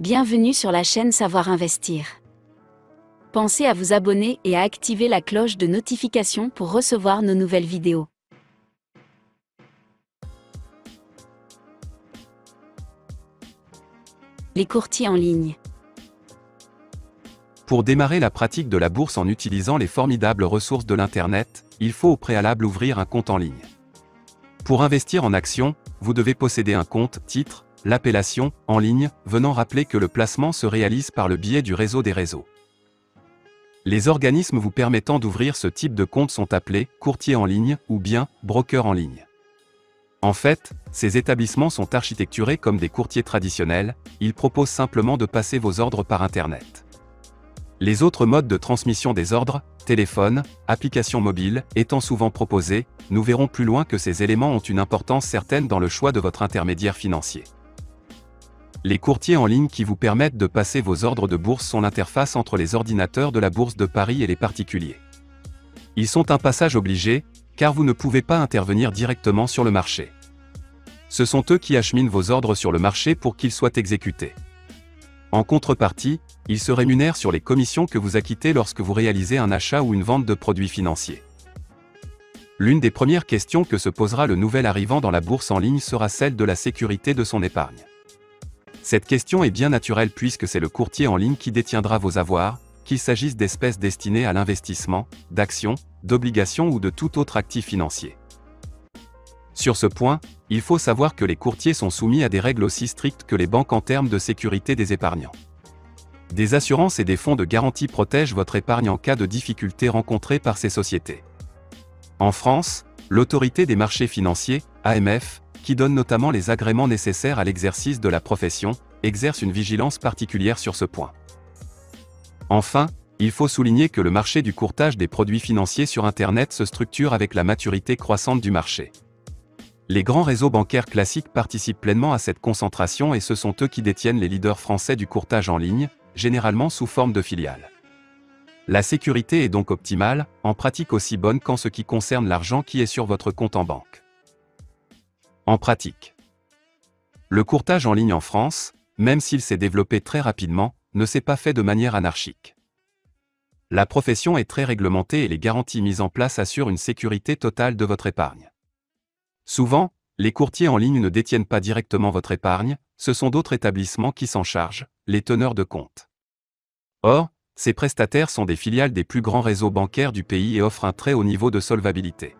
Bienvenue sur la chaîne Savoir Investir. Pensez à vous abonner et à activer la cloche de notification pour recevoir nos nouvelles vidéos. Les courtiers en ligne. Pour démarrer la pratique de la bourse en utilisant les formidables ressources de l'Internet, il faut au préalable ouvrir un compte en ligne. Pour investir en actions, vous devez posséder un compte, titre, l'appellation « en ligne » venant rappeler que le placement se réalise par le biais du réseau des réseaux. Les organismes vous permettant d'ouvrir ce type de compte sont appelés « courtiers en ligne » ou bien « brokers en ligne ». En fait, ces établissements sont architecturés comme des courtiers traditionnels, ils proposent simplement de passer vos ordres par Internet. Les autres modes de transmission des ordres, téléphone, application mobile, étant souvent proposés, nous verrons plus loin que ces éléments ont une importance certaine dans le choix de votre intermédiaire financier. Les courtiers en ligne qui vous permettent de passer vos ordres de bourse sont l'interface entre les ordinateurs de la Bourse de Paris et les particuliers. Ils sont un passage obligé, car vous ne pouvez pas intervenir directement sur le marché. Ce sont eux qui acheminent vos ordres sur le marché pour qu'ils soient exécutés. En contrepartie, ils se rémunèrent sur les commissions que vous acquittez lorsque vous réalisez un achat ou une vente de produits financiers. L'une des premières questions que se posera le nouvel arrivant dans la bourse en ligne sera celle de la sécurité de son épargne. Cette question est bien naturelle puisque c'est le courtier en ligne qui détiendra vos avoirs, qu'il s'agisse d'espèces destinées à l'investissement, d'actions, d'obligations ou de tout autre actif financier. Sur ce point, il faut savoir que les courtiers sont soumis à des règles aussi strictes que les banques en termes de sécurité des épargnants. Des assurances et des fonds de garantie protègent votre épargne en cas de difficultés rencontrées par ces sociétés. En France, l'Autorité des marchés financiers, AMF, qui donne notamment les agréments nécessaires à l'exercice de la profession, exerce une vigilance particulière sur ce point. Enfin, il faut souligner que le marché du courtage des produits financiers sur Internet se structure avec la maturité croissante du marché. Les grands réseaux bancaires classiques participent pleinement à cette concentration et ce sont eux qui détiennent les leaders français du courtage en ligne, généralement sous forme de filiales. La sécurité est donc optimale, en pratique aussi bonne qu'en ce qui concerne l'argent qui est sur votre compte en banque. En pratique, le courtage en ligne en France, même s'il s'est développé très rapidement, ne s'est pas fait de manière anarchique. La profession est très réglementée et les garanties mises en place assurent une sécurité totale de votre épargne. Souvent, les courtiers en ligne ne détiennent pas directement votre épargne, ce sont d'autres établissements qui s'en chargent, les teneurs de compte. Or, ces prestataires sont des filiales des plus grands réseaux bancaires du pays et offrent un très haut niveau de solvabilité.